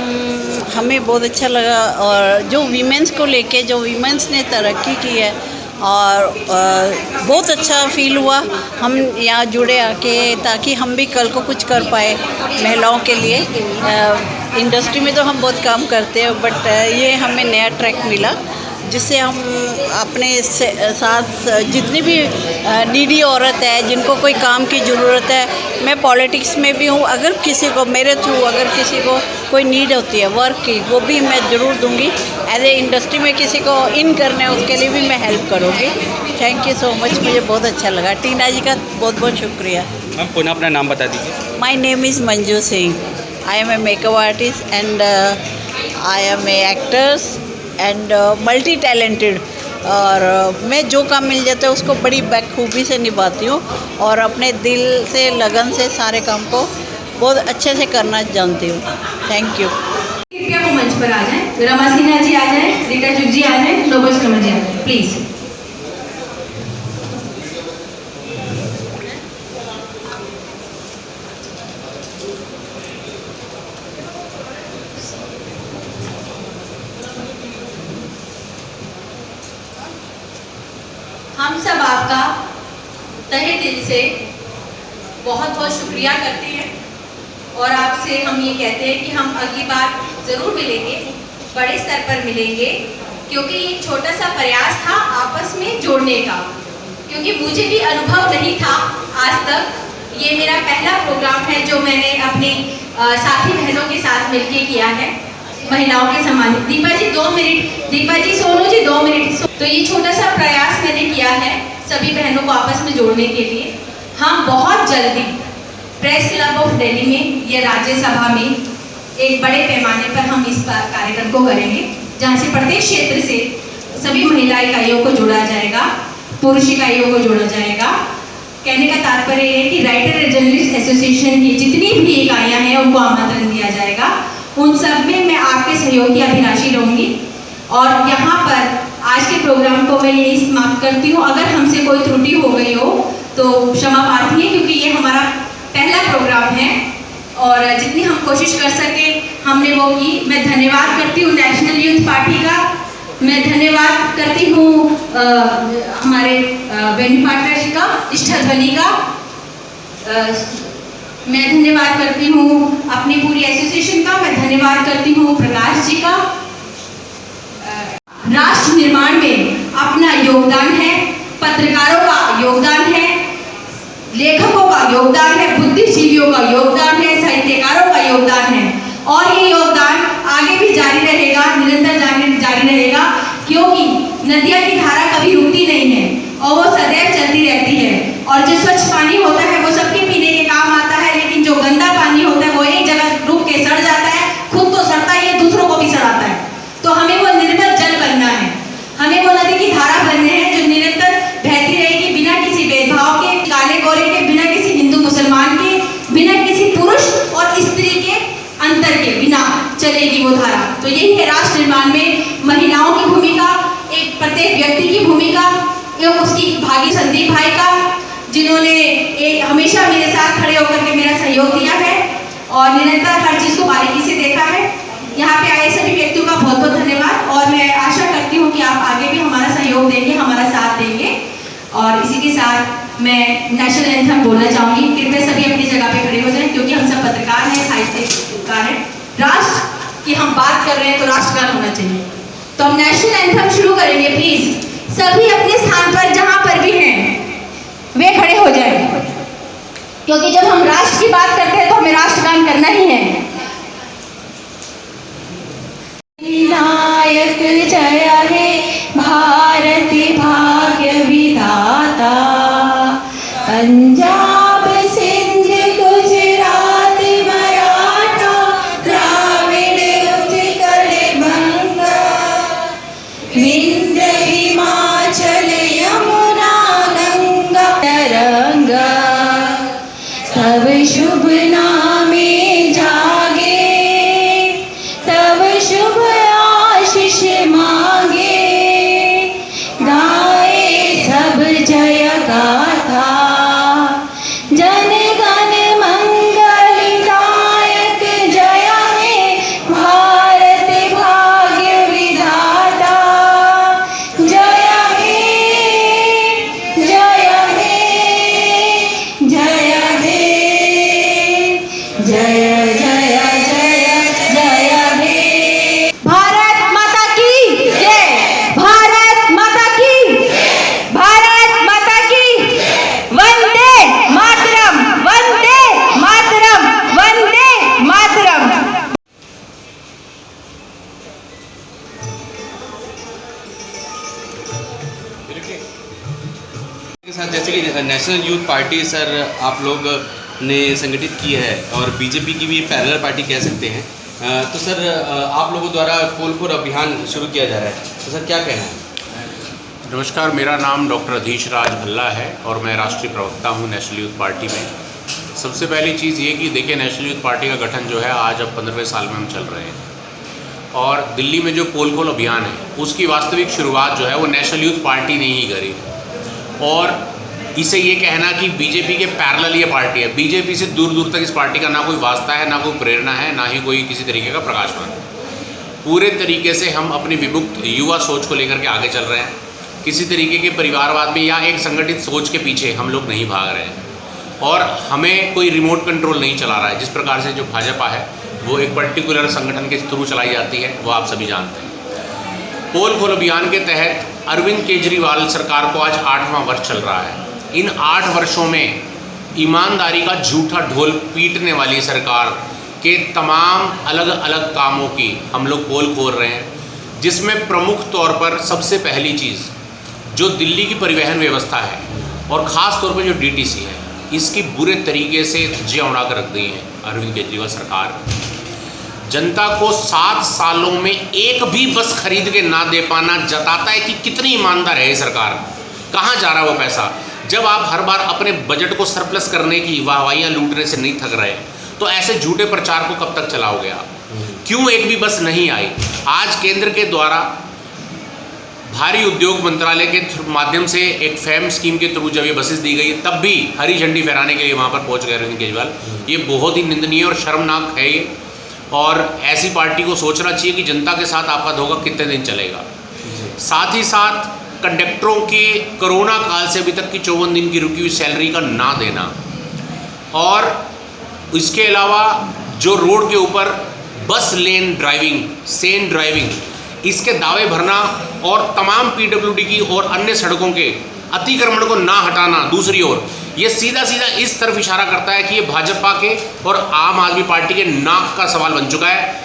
हमें बहुत अच्छा लगा और जो वीमेंस को लेके जो वीमेंस ने तरक्की की है और बहुत अच्छा फील हुआ हम यहाँ जुड़े आके, ताकि हम भी कल को कुछ कर पाए महिलाओं के लिए। इंडस्ट्री में तो हम बहुत काम करते हैं बट ये हमें नया ट्रैक मिला जिससे हम अपने साथ जितनी भी नीडी औरत है जिनको कोई काम की ज़रूरत है, मैं पॉलिटिक्स में भी हूँ, अगर किसी को मेरे थ्रू अगर किसी को कोई नीड होती है वर्क की, वो भी मैं ज़रूर दूंगी। एज ए इंडस्ट्री में किसी को इन करना है उसके लिए भी मैं हेल्प करूँगी। थैंक यू सो मच, मुझे बहुत अच्छा लगा। टीना जी का बहुत बहुत शुक्रिया। मैम पुनः अपना नाम बता दीजिए। My name is Manju Singh. I am a makeup artist and I am a actors and multi talented और मैं जो काम मिल जाता है उसको बड़ी बखूबी से निभाती हूँ और अपने दिल से लगन से सारे काम को बहुत अच्छे से करना जानती हूँ। Thank you. कृपया वो मंच पर आ जाएं। रमा सिन्हा जी आ जाएं, रीटा चुग जी आ जाएं, नोबल शर्मा जी आ जाएं, प्लीज़। हम सब आपका तहे दिल से बहुत बहुत शुक्रिया करते हैं और आपसे हम ये कहते हैं कि हम अगली बार ज़रूर मिलेंगे, बड़े स्तर पर मिलेंगे, क्योंकि ये छोटा सा प्रयास था आपस में जोड़ने का, क्योंकि मुझे भी अनुभव नहीं था आज तक। ये मेरा पहला प्रोग्राम है जो मैंने अपने साथी बहनों के साथ मिलके किया है, महिलाओं के सम्मान। दीपा जी 2 मिनट, दीपा जी, सोनू जी 2 मिनट। तो ये छोटा सा प्रयास मैंने किया है सभी बहनों को आपस में जोड़ने के लिए। हम बहुत जल्दी प्रेस क्लब ऑफ दिल्ली में या राज्यसभा में एक बड़े पैमाने पर हम इस कार्यक्रम को करेंगे, जहाँ से प्रत्येक क्षेत्र से सभी महिला इकाइयों को जोड़ा जाएगा, पुरुष इकाइयों को जोड़ा जाएगा। कहने का तात्पर्य है कि राइटर एंड जर्नलिस्ट एसोसिएशन की जितनी भी इकाइयाँ हैं उनको आमंत्रण दिया जाएगा। उन सब में मैं आपके सहयोग की अभिलाषी रहूँगी और यहाँ पर आज के प्रोग्राम को मैं यही समाप्त करती हूँ। अगर हमसे कोई त्रुटि हो गई हो तो क्षमा प्रार्थी है, क्योंकि ये हमारा पहला प्रोग्राम है और जितनी हम कोशिश कर सके हमने वो की। मैं धन्यवाद करती हूँ नेशनल यूथ पार्टी का, मैं धन्यवाद करती हूँ हमारे वेन्यू पार्टनर जी का, इष्टल बनी का, मैं धन्यवाद करती हूँ अपनी पूरी एसोसिएशन का, मैं धन्यवाद करती हूँ प्रकाश जी का। राष्ट्र निर्माण में अपना योगदान है, पत्रकारों का योगदान है, लेखकों का योगदान है, बुद्धिजीवियों का योगदान है, साहित्यकारों का योगदान है और ये योगदान आगे भी जारी रहेगा, निरंतर जारी रहेगा, क्योंकि नदियाँ की धारा कभी रुकती नहीं है और वो सदैव चलती रहती है। और जो स्वच्छ पानी होता है वो सबके पीने के काम आता है, लेकिन जो गंदा पानी होता है वो एक जगह रुक के सड़ जाता है, खुद तो सड़ता ही है, दूसरों को भी सड़ाता है। तो हमें वो निर्मल जल बनना है, हमें वो नदी की बिना किसी पुरुष और स्त्री के अंतर के बिना चलेगी वो धारा। तो यही है राष्ट्र निर्माण में महिलाओं की भूमिका, एक प्रत्येक व्यक्ति की भूमिका, एवं उसकी भागी संदीप भाई का, जिन्होंने हमेशा मेरे साथ खड़े होकर के मेरा सहयोग दिया है और निरंतर हर चीज़ को बारीकी से देखा है। यहाँ पे आए सभी व्यक्तियों का बहुत बहुत धन्यवाद और मैं आशा करती हूँ कि आप आगे भी हमारा सहयोग देंगे, हमारा साथ देंगे। और इसी के साथ मैं नेशनल एंथम बोलना चाहूँगी। कृपया सभी अपनी जगह पे खड़े हो जाएं, क्योंकि हम सब पत्रकार हैं, साहित्यकार हैं। राष्ट्र की हम बात कर रहे हैं तो राष्ट्रगान होना चाहिए। तो हम नेशनल एंथम शुरू करेंगे। प्लीज सभी अपने स्थान पर जहाँ पर भी हैं वे खड़े हो जाएं, क्योंकि जब हम राष्ट्र की बात करते हैं तो हमें राष्ट्रगान करना ही है। नायक जय हे भारती भाग्य विधाता, पंजाब सिंध गुजरात मराठा द्राविड़ उत्कल बंगा, विंध्य हिमाचल यमुना गंगा तरंगा, तब शुभ नामे जागे, तब शुभ आशीष मांगे, गाए सब जय गाथा, जन गण मंगल दायक जय हे भारत भाग्य विधाता, जय हे जय हे जय हे जय जय जय जय हे। भारत माता की जय, भारत माता की, भारत माता की, वंदे मातरम, वंदे मातरम, वंदे मातरम। के साथ जैसे कि नेशनल यूथ पार्टी सर आप लोग ने संगठित की है और बीजेपी की भी पैरेलल पार्टी कह सकते हैं, तो सर आप लोगों द्वारा पोल खोल अभियान शुरू किया जा रहा है, तो सर क्या कहना है? नमस्कार, मेरा नाम डॉक्टर अधीश राज भल्ला है और मैं राष्ट्रीय प्रवक्ता हूं नेशनल यूथ पार्टी में। सबसे पहली चीज़ ये कि देखिए, नेशनल यूथ पार्टी का गठन जो है आज अब 15वें साल में हम चल रहे हैं और दिल्ली में जो पोल खोल अभियान है उसकी वास्तविक शुरुआत जो है वो नेशनल यूथ पार्टी ने ही करी। और इसे ये कहना कि बीजेपी के पैरेलल ये पार्टी है, बीजेपी से दूर दूर तक इस पार्टी का ना कोई वास्ता है, ना कोई प्रेरणा है, ना ही कोई किसी तरीके का प्रकाशमान। पूरे तरीके से हम अपनी विमुक्त युवा सोच को लेकर के आगे चल रहे हैं। किसी तरीके के परिवारवाद में या एक संगठित सोच के पीछे हम लोग नहीं भाग रहे हैं और हमें कोई रिमोट कंट्रोल नहीं चला रहा है। जिस प्रकार से जो भाजपा है वो एक पर्टिकुलर संगठन के थ्रू चलाई जाती है, वो आप सभी जानते हैं। पोल खोल अभियान के तहत अरविंद केजरीवाल सरकार को आज 8वां वर्ष चल रहा है। इन 8 वर्षों में ईमानदारी का झूठा ढोल पीटने वाली सरकार के तमाम अलग अलग कामों की हम लोग पोल खोल रहे हैं, जिसमें प्रमुख तौर पर सबसे पहली चीज़ जो दिल्ली की परिवहन व्यवस्था है और ख़ास तौर पर जो डीटीसी है, इसकी बुरे तरीके से धज्जियां उड़ा कर रख दी हैं अरविंद केजरीवाल सरकार। जनता को 7 सालों में एक भी बस खरीद के ना दे पाना जताता है कि कितनी ईमानदार है ये सरकार। कहाँ जा रहा है वो पैसा? जब आप हर बार अपने बजट को सरप्लस करने की वाहवाहियाँ लूटने से नहीं थक रहे, तो ऐसे झूठे प्रचार को कब तक चलाओगे आप? क्यों एक भी बस नहीं आई? आज केंद्र के द्वारा भारी उद्योग मंत्रालय के माध्यम से एक फैम स्कीम के थ्रू जब ये बसेस दी गई, तब भी हरी झंडी फहराने के लिए वहाँ पर पहुँच गए अरविंद केजरीवाल। ये बहुत ही निंदनीय और शर्मनाक है ये, और ऐसी पार्टी को सोचना चाहिए कि जनता के साथ आपका धोखा कितने दिन चलेगा। साथ ही साथ कंडक्टरों के कोरोना काल से अभी तक की 54 दिन की रुकी हुई सैलरी का ना देना, और इसके अलावा जो रोड के ऊपर बस लेन ड्राइविंग, सेन ड्राइविंग, इसके दावे भरना और तमाम पीडब्ल्यूडी की और अन्य सड़कों के अतिक्रमण को ना हटाना। दूसरी ओर ये सीधा सीधा इस तरफ इशारा करता है कि ये भाजपा के और आम आदमी पार्टी के नाक का सवाल बन चुका है।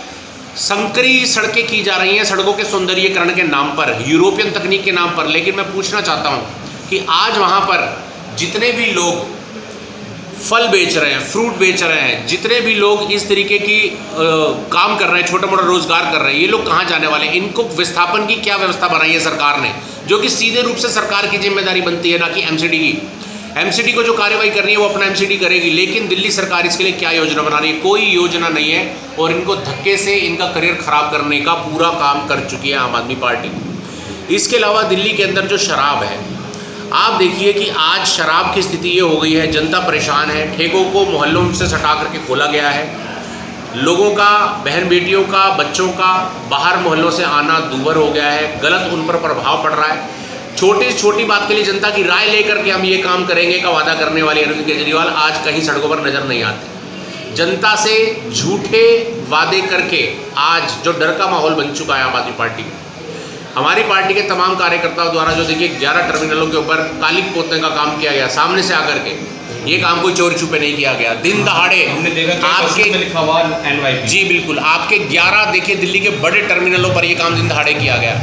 संकरी सड़कें की जा रही हैं सड़कों के सौंदर्यीकरण के नाम पर, यूरोपियन तकनीक के नाम पर। लेकिन मैं पूछना चाहता हूँ कि आज वहाँ पर जितने भी लोग फल बेच रहे हैं, फ्रूट बेच रहे हैं, जितने भी लोग इस तरीके की काम कर रहे हैं, छोटा मोटा रोजगार कर रहे हैं, ये लोग कहाँ जाने वाले हैं? इनको विस्थापन की क्या व्यवस्था बनाई है सरकार ने, जो कि सीधे रूप से सरकार की जिम्मेदारी बनती है, ना कि एमसीडी की। एमसीडी को जो कार्रवाई करनी है वो अपना एमसीडी करेगी, लेकिन दिल्ली सरकार इसके लिए क्या योजना बना रही है? कोई योजना नहीं है और इनको धक्के से इनका करियर ख़राब करने का पूरा काम कर चुकी है आम आदमी पार्टी। इसके अलावा दिल्ली के अंदर जो शराब है, आप देखिए कि आज शराब की स्थिति ये हो गई है, जनता परेशान है, ठेकों को मोहल्लों से सटा करके खोला गया है, लोगों का, बहन बेटियों का, बच्चों का बाहर मोहल्लों से आना दूभर हो गया है, गलत उन पर प्रभाव पड़ रहा है। छोटी छोटी बात के लिए जनता की राय लेकर के हम ये काम करेंगे का वादा करने वाले अरविंद केजरीवाल आज कहीं सड़कों पर नज़र नहीं आते। जनता से झूठे वादे करके आज जो डर का माहौल बन चुका है आम आदमी पार्टी में, हमारी पार्टी के तमाम कार्यकर्ताओं द्वारा जो देखिए 11 टर्मिनलों के ऊपर काली पोतने का काम किया गया, सामने से आकर के, ये काम कोई चोरी छुपे नहीं किया गया, दिन दहाड़े आपके लिखा हुआ NYP, जी बिल्कुल, आपके 11 देखिए दिल्ली के बड़े टर्मिनलों पर ये काम दिन दहाड़े किया गया।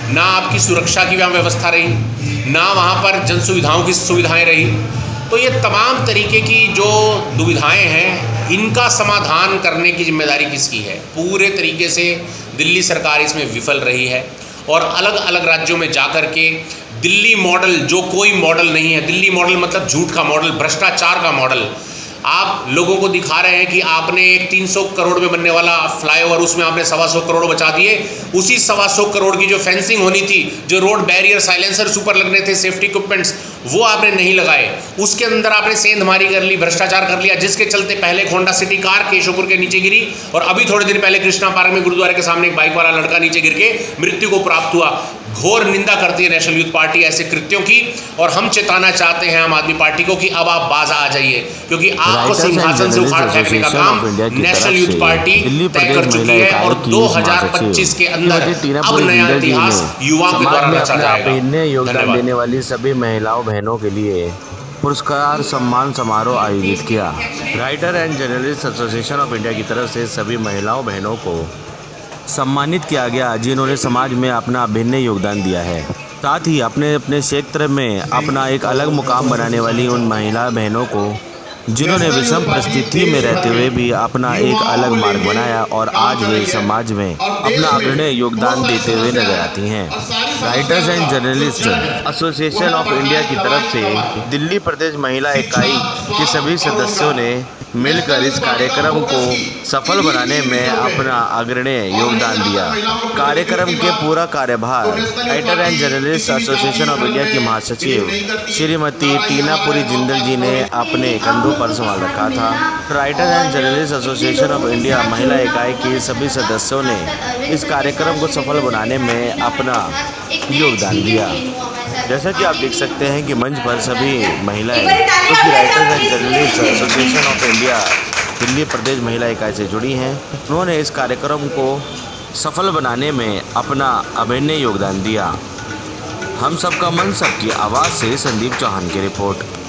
ना आपकी सुरक्षा की वहाँ व्यवस्था रही, ना वहाँ पर जन सुविधाओं की सुविधाएं रही। तो ये तमाम तरीके की जो दुविधाएं हैं, इनका समाधान करने की जिम्मेदारी किसकी है? पूरे तरीके से दिल्ली सरकार इसमें विफल रही है और अलग अलग राज्यों में जाकर के दिल्ली मॉडल, जो कोई मॉडल नहीं है, दिल्ली मॉडल मतलब झूठ का मॉडल, भ्रष्टाचार का मॉडल, आप लोगों को दिखा रहे हैं कि आपने एक 300 करोड़ में बनने वाला फ्लाईओवर, उसमें आपने 125 करोड़ बचा दिए। उसी 125 करोड़ की जो फेंसिंग होनी थी, जो रोड बैरियर, साइलेंसर ऊपर लगने थे, सेफ्टी इक्विपमेंट्स, वो आपने नहीं लगाए। उसके अंदर आपने सेंधमारी कर ली, भ्रष्टाचार कर लिया, जिसके चलते पहले होंडा सिटी कार केशोपुर के नीचे गिरी और अभी थोड़े दिन पहले कृष्णा पार्क में गुरुद्वारे के सामने एक बाइक वाला लड़का नीचे गिर के मृत्यु को प्राप्त हुआ। घोर निंदा करती है नेशनल यूथ पार्टी ऐसे कृत्यों की और हम चेताना चाहते हैं आम आदमी पार्टी को कि अब आप बाज आ जाइए, क्योंकि आपको सिंहासन से उखाड़ फेंकने का काम नेशनल यूथ पार्टी तय कर चुकी है और 2025 के अंदर अब नया इतिहास युवाओं के द्वारा रचा जाएगा। योगदान देने वाली सभी महिलाओं बहनों के लिए पुरस्कार सम्मान समारोह आयोजित किया। Writer and journalist association of India की तरफ से सभी महिलाओं बहनों को सम्मानित किया गया जिन्होंने समाज में अपना अभिन्न योगदान दिया है। साथ ही अपने अपने क्षेत्र में अपना एक अलग मुकाम बनाने वाली उन महिला बहनों को जिन्होंने विषम परिस्थिति में रहते हुए भी अपना एक अलग मार्ग बनाया और आज वे समाज में अपना अग्रणी योगदान देते हुए नजर आती हैं। Writers and journalist association of India की तरफ से दिल्ली प्रदेश महिला इकाई के सभी सदस्यों ने मिलकर इस कार्यक्रम को सफल बनाने में अपना अग्रणी योगदान दिया। कार्यक्रम के पूरा कार्यभार writer and journalist association of India की महासचिव श्रीमती टीनापुरी जिंदल जी ने अपने कंधों पर संभाल रखा था। Writer and journalist association of India महिला इकाई के सभी सदस्यों ने इस कार्यक्रम को सफल बनाने में अपना योगदान दिया। जैसा कि आप देख सकते हैं कि मंच पर सभी महिलाएं जो कि writers and journalist association of India Delhi Pradesh महिला इकाई से जुड़ी हैं, उन्होंने इस कार्यक्रम को सफल बनाने में अपना अभिन्न योगदान दिया। हम सबका मन सबकी आवाज़ से संदीप चौहान की रिपोर्ट।